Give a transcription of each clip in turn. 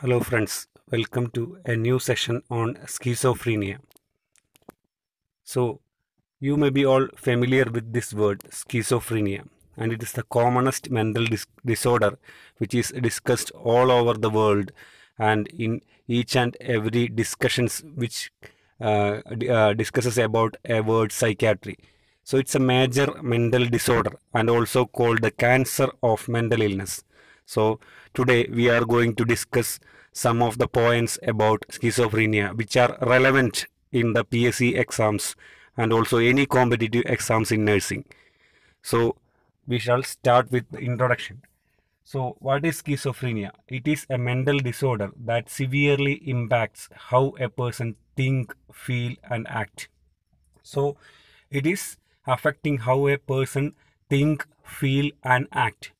Hello friends, welcome to a new session on schizophrenia. So, you may be all familiar with this word schizophrenia, and it is the commonest mental disorder which is discussed all over the world and in each and every discussions which discusses about a word psychiatry. So it's a major mental disorder and also called the cancer of mental illness. So today we are going to discuss some of the points about schizophrenia which are relevant in the PSC exams and also any competitive exams in nursing. So we shall start with the introduction. So what is schizophrenia? It is a mental disorder that severely impacts how a person think, feel and act. So it is affecting how a person think, feel and act.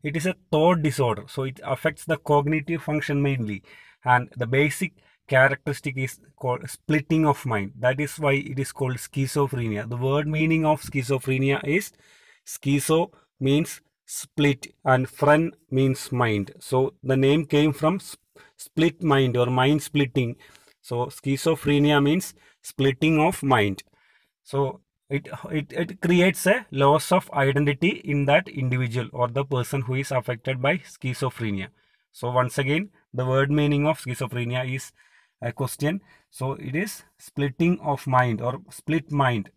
It is a thought disorder, so it affects the cognitive function mainly, and the basic characteristic is called splitting of mind. That is why it is called schizophrenia. The word meaning of schizophrenia is schizo means split and phren means mind. So the name came from split mind or mind splitting. So schizophrenia means splitting of mind. So it creates a loss of identity in that individual or the person who is affected by schizophrenia. So once again, the word meaning of schizophrenia is a question. So it is splitting of mind or split mind.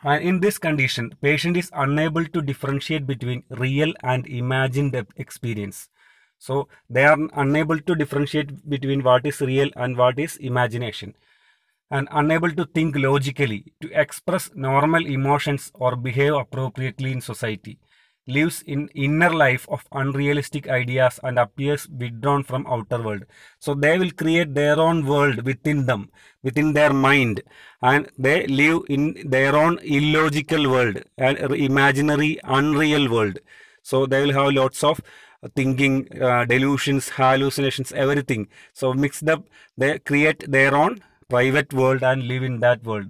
And in this condition, patient is unable to differentiate between real and imagined experience. So they are unable to differentiate between what is real and what is imagination, and unable to think logically, to express normal emotions or behave appropriately in society, lives in inner life of unrealistic ideas and appears withdrawn from outer world. So they will create their own world within them, within their mind, and they live in their own illogical world and imaginary unreal world. So they will have lots of thinking, delusions, hallucinations, everything. So mixed up, they create their own private world and live in that world.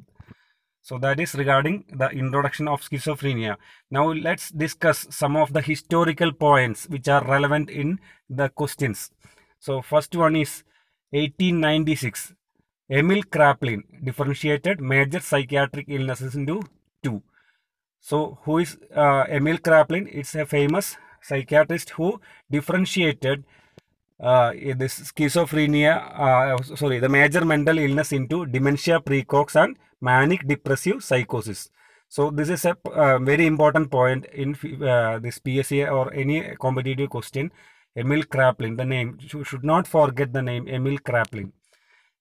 So that is regarding the introduction of schizophrenia. Now let's discuss some of the historical points which are relevant in the questions. So first one is 1896. Emil Kraepelin differentiated major psychiatric illnesses into two. So who is Emil Kraepelin? It's a famous psychiatrist who differentiated this schizophrenia, the major mental illness into dementia precox and manic depressive psychosis. So this is a very important point in this PSA or any competitive question. Emil Kraepelin, the name, you should not forget the name Emil Kraepelin.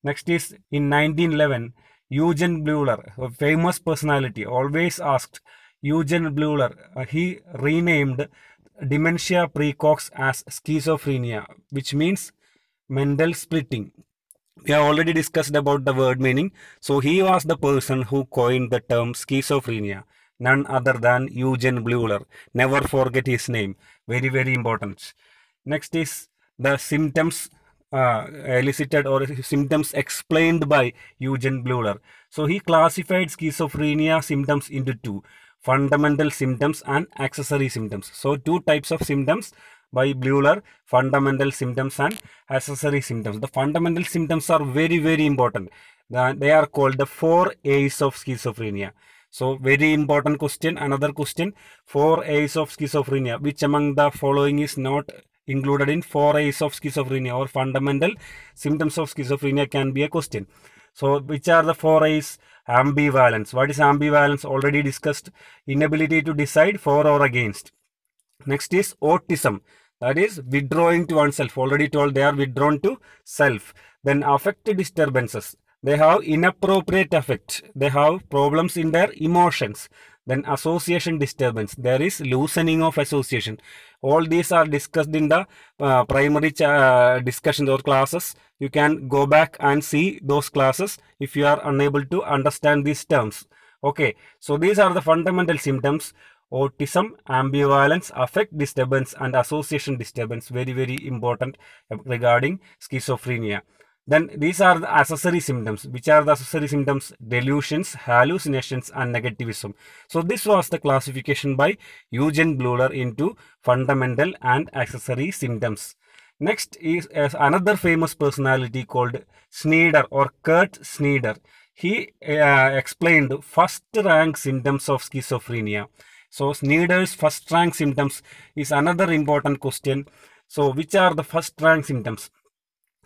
Next is in 1911, Eugen Bleuler, a famous personality, always asked. Eugen Bleuler, he renamed dementia precox as schizophrenia, which means mental splitting. We have already discussed about the word meaning. So he was the person who coined the term schizophrenia, none other than Eugen Bleuler. Never forget his name. Very, very important. Next is the symptoms elicited or symptoms explained by Eugen Bleuler. So he classified schizophrenia symptoms into two: fundamental symptoms and accessory symptoms. So two types of symptoms by Bleuler: fundamental symptoms and accessory symptoms. The fundamental symptoms are very, very important. They are called the 4 A's of schizophrenia. So very important question. Another question: 4 A's of schizophrenia. Which among the following is not included in 4 A's of schizophrenia or fundamental symptoms of schizophrenia can be a question. So which are the 4 A's? Ambivalence. What is ambivalence? Already discussed. Inability to decide for or against. Next is autism. That is withdrawing to oneself. Already told, they are withdrawn to self. Then affective disturbances. They have inappropriate affect. They have problems in their emotions. Then association disturbance. There is loosening of association. All these are discussed in the primary discussions or classes. You can go back and see those classes if you are unable to understand these terms. Okay, so these are the fundamental symptoms: autism, ambivalence, affect disturbance and association disturbance. Very, very important regarding schizophrenia. Then these are the accessory symptoms. Which are the accessory symptoms? Delusions, hallucinations, and negativism. So this was the classification by Eugen Bleuler into fundamental and accessory symptoms. Next is another famous personality called Snyder or Kurt Snyder. He explained first rank symptoms of schizophrenia. So Snyder's first rank symptoms is another important question. So which are the first rank symptoms?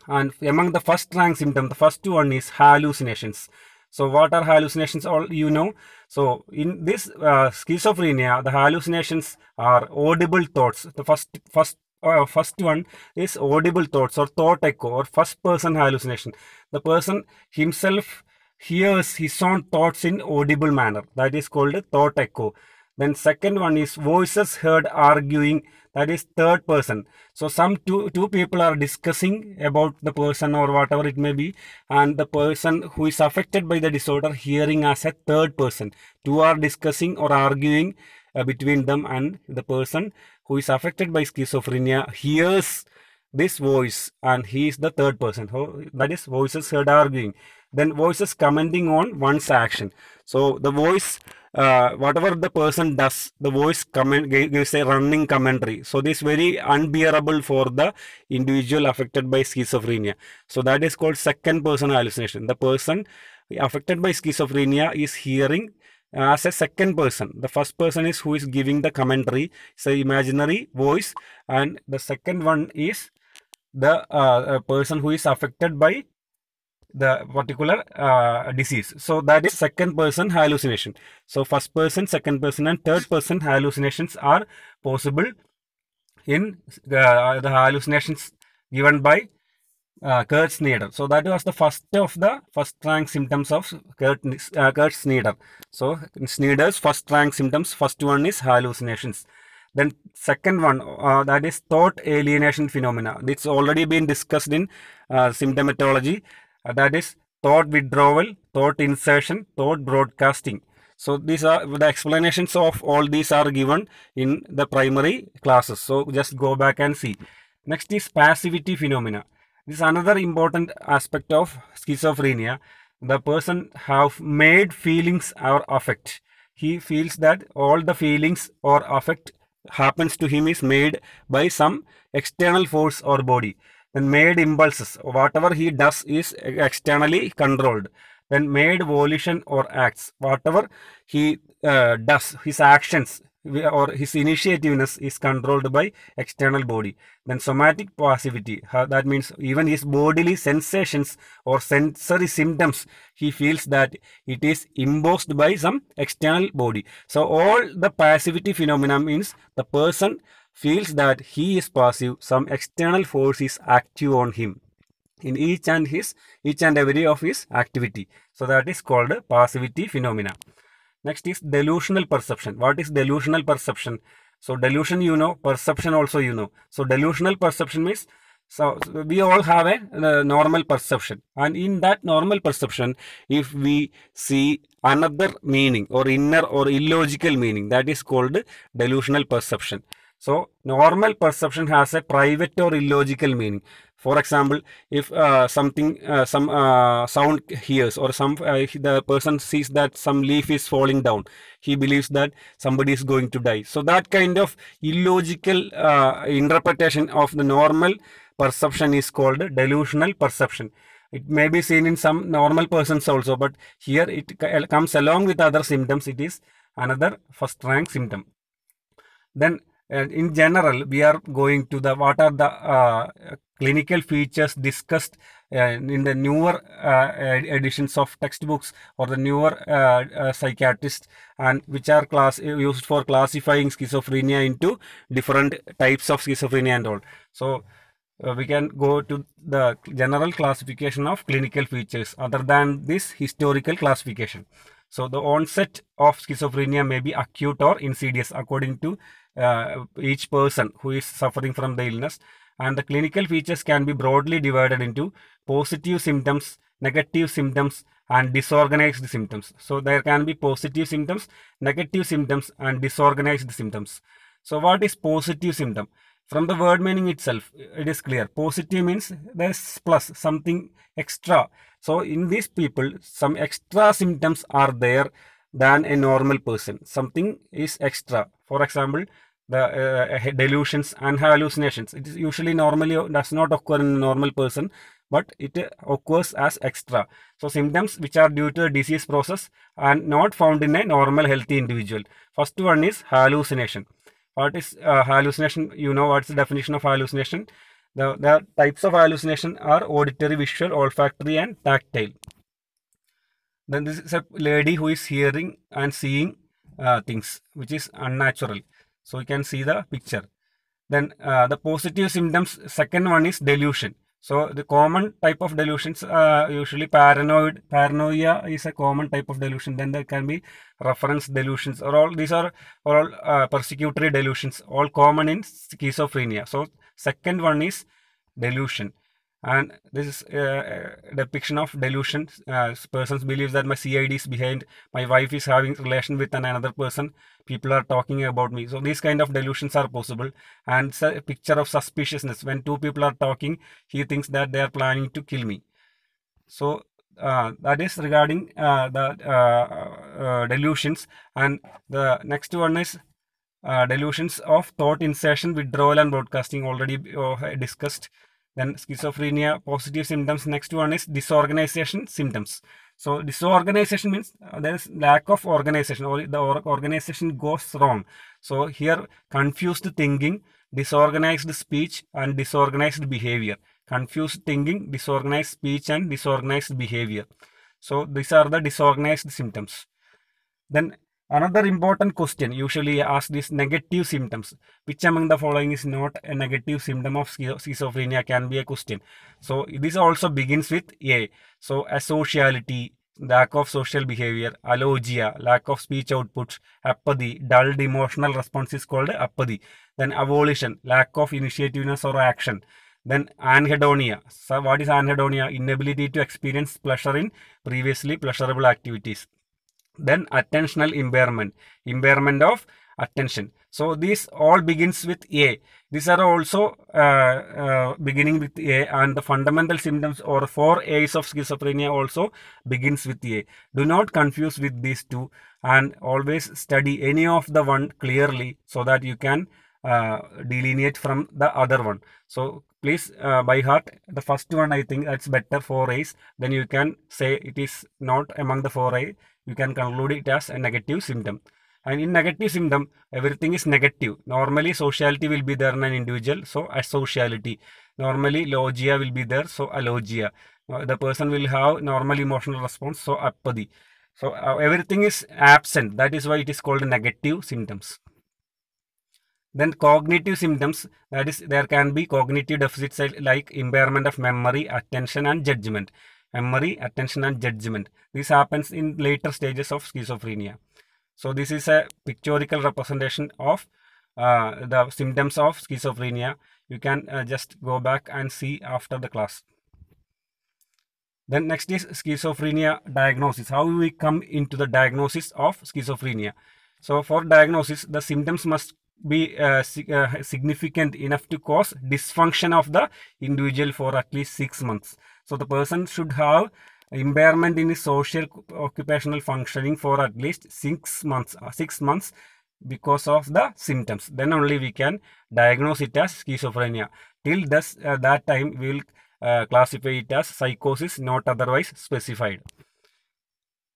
And among the first rank symptom, the first one is hallucinations. So what are hallucinations? All you know. So in this schizophrenia, the hallucinations are audible thoughts. The first one is audible thoughts or thought echo or first person hallucination. The person himself hears his own thoughts in audible manner. That is called thought echo. Then second one is voices heard arguing. That is third person. So some two people are discussing about the person or whatever it may be, and the person who is affected by the disorder hearing as a third person. Two are discussing or arguing between them, and the person who is affected by schizophrenia hears this voice and he is the third person. That is voices heard arguing. Then voices commenting on one's action. So the voice, whatever the person does, the voice gives a running commentary. So this is very unbearable for the individual affected by schizophrenia. So that is called second person hallucination. The person affected by schizophrenia is hearing as a second person. The first person is who is giving the commentary. It's an imaginary voice, and the second one is the person who is affected by the particular disease. So that is second person hallucination. So first person, second person, and third person hallucinations are possible in the hallucinations given by Kurt Snyder. So that was the first of the first rank symptoms of Kurt Snyder. So Snyder's first rank symptoms, first one is hallucinations. Then second one, that is thought alienation phenomena. It's already been discussed in symptomatology. That is thought withdrawal, thought insertion, thought broadcasting. So these are the explanations of all these are given in the primary classes. So just go back and see. Next is passivity phenomena. This is another important aspect of schizophrenia. The person have made feelings or affect. He feels that all the feelings or affect happens to him is made by some external force or body. Then made impulses, whatever he does is externally controlled. Then made volition or acts, whatever he does, his actions or his initiativeness is controlled by external body. Then somatic passivity, that means even his bodily sensations or sensory symptoms, he feels that it is imposed by some external body. So all the passivity phenomena means the person feels that he is passive, some external force is active on him in each and every of his activity. So that is called passivity phenomena. Next is delusional perception. What is delusional perception? So delusion you know, perception also you know. So delusional perception means, so we all have a normal perception, and in that normal perception, if we see another meaning or inner or illogical meaning, that is called delusional perception. So normal perception has a private or illogical meaning. For example, if some sound hears, or the person sees that some leaf is falling down, he believes that somebody is going to die. So that kind of illogical interpretation of the normal perception is called delusional perception. It may be seen in some normal persons also, but here it comes along with other symptoms. It is another first rank symptom. Then in general, we are going to the what are the clinical features discussed in the newer editions of textbooks or the newer psychiatrists, and which are used for classifying schizophrenia into different types of schizophrenia and all. So we can go to the general classification of clinical features other than this historical classification. So the onset of schizophrenia may be acute or insidious according to each person who is suffering from the illness, and the clinical features can be broadly divided into positive symptoms, negative symptoms, and disorganized symptoms. So there can be positive symptoms, negative symptoms, and disorganized symptoms. So what is positive symptom? From the word meaning itself, it is clear. Positive means there's plus, something extra. So in these people, some extra symptoms are there than a normal person. Something is extra. For example, the delusions and hallucinations. It is usually normally does not occur in a normal person, but it occurs as extra. So symptoms which are due to the disease process and not found in a normal healthy individual. First one is hallucination. What is hallucination? You know what's the definition of hallucination? The types of hallucination are auditory, visual, olfactory, and tactile. Then this is a lady who is hearing and seeing things which is unnatural. So you can see the picture. Then the positive symptoms, second one is delusion. So the common type of delusions usually paranoia is a common type of delusion. Then there can be reference delusions, or all these are all persecutory delusions, all common in schizophrenia. So second one is delusion. And this is a depiction of delusion. Persons believe that my CID is behind, my wife is having relation with another person, people are talking about me. So these kind of delusions are possible. And it's a picture of suspiciousness. When two people are talking, he thinks that they are planning to kill me. So that is regarding the delusions. And the next one is delusions of thought insertion, withdrawal, and broadcasting, already discussed. Then schizophrenia, positive symptoms. Next one is disorganization symptoms. So disorganization means there is lack of organization, or the organization goes wrong. So here confused thinking, disorganized speech, and disorganized behavior. Confused thinking, disorganized speech, and disorganized behavior. So these are the disorganized symptoms. Then another important question usually asked is negative symptoms. Which among the following is not a negative symptom of schizophrenia? Can be a question. So this also begins with A. So asociality, lack of social behavior, alogia, lack of speech output, apathy, dulled emotional response is called apathy. Then avolition, lack of initiativeness or action. Then anhedonia. So what is anhedonia? Inability to experience pleasure in previously pleasurable activities. Then attentional impairment, impairment of attention. So this all begins with A. These are also beginning with A, and the fundamental symptoms or 4 A's of schizophrenia also begins with A. Do not confuse with these two, and always study any of the one clearly so that you can delineate from the other one. So please by heart the first one. I think that's better, 4 A's. Then you can say it is not among the 4 A. You can conclude it as a negative symptom. And in negative symptom, everything is negative. Normally, sociality will be there in an individual, so asociality. Normally, logia will be there, so alogia. The person will have normal emotional response, so apathy. So everything is absent. That is why it is called negative symptoms. Then cognitive symptoms, that is, there can be cognitive deficits like impairment of memory, attention, and judgment. Memory, attention, and judgment. This happens in later stages of schizophrenia. So this is a pictorial representation of the symptoms of schizophrenia. You can just go back and see after the class. Then next is schizophrenia diagnosis. How we come into the diagnosis of schizophrenia. So for diagnosis, the symptoms must be significant enough to cause dysfunction of the individual for at least 6 months. So the person should have impairment in his social occupational functioning for at least 6 months. 6 months because of the symptoms. Then only we can diagnose it as schizophrenia. Till that time we will classify it as psychosis, not otherwise specified.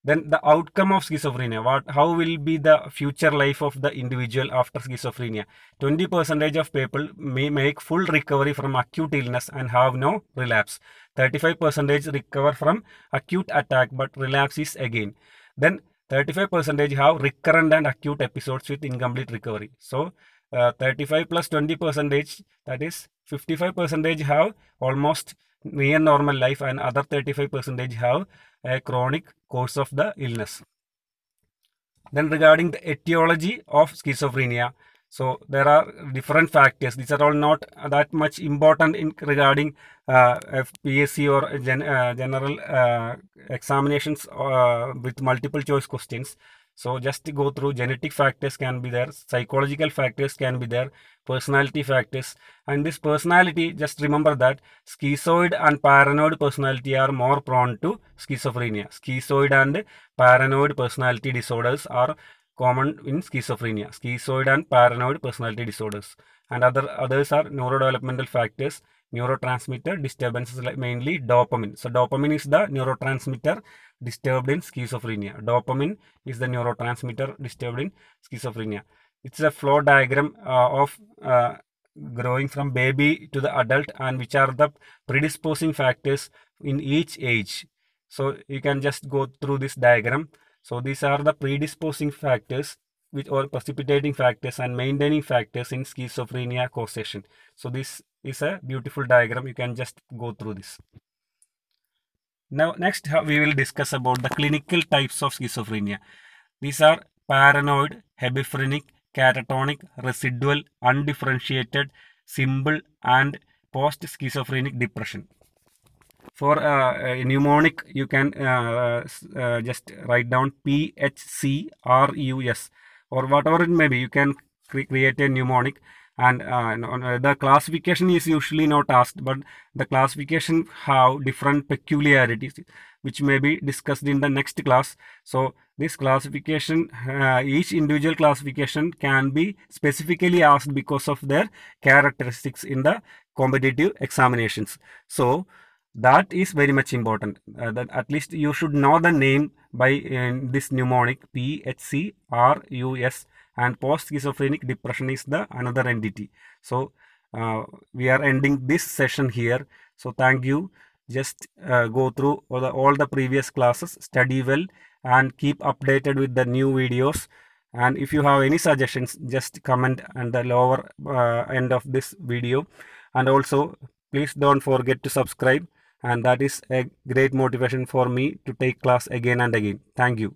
Then the outcome of schizophrenia. How will be the future life of the individual after schizophrenia? 20% of people may make full recovery from acute illness and have no relapse. 35% recover from acute attack but relapse is again. Then 35% have recurrent and acute episodes with incomplete recovery. So 35 plus 20%, that is 55% have almost near normal life, and other 35% have a chronic course of the illness. Then regarding the etiology of schizophrenia, so there are different factors. These are all not that much important in regarding PSC or general examinations with multiple choice questions. So just to go through, genetic factors can be there, psychological factors can be there, personality factors. And this personality, just remember that schizoid and paranoid personality are more prone to schizophrenia. Schizoid and paranoid personality disorders are common in schizophrenia. Schizoid and paranoid personality disorders. And others are neurodevelopmental factors, neurotransmitter disturbances, like mainly dopamine. So dopamine is the neurotransmitter disturbed in schizophrenia. Dopamine is the neurotransmitter disturbed in schizophrenia. It's a flow diagram of growing from baby to the adult, and which are the predisposing factors in each age. So you can just go through this diagram. So these are the predisposing factors which or precipitating factors and maintaining factors in schizophrenia causation. So this is a beautiful diagram. You can just go through this. Now next we will discuss about the clinical types of schizophrenia. These are paranoid, hebephrenic, catatonic, residual, undifferentiated, simple, and post-schizophrenic depression. For mnemonic, you can just write down PHCRUS or whatever it may be. You can create a mnemonic, and the classification is usually not asked, but the classification have different peculiarities which may be discussed in the next class. So this classification, each individual classification can be specifically asked because of their characteristics in the competitive examinations. So that is very much important, that at least you should know the name by this mnemonic PHCRUS, and post-schizophrenic depression is the another entity. So we are ending this session here. So thank you. Just go through all the previous classes, study well, and keep updated with the new videos. And if you have any suggestions, just comment at the lower end of this video. And also please don't forget to subscribe, and that is a great motivation for me to take class again and again. Thank you.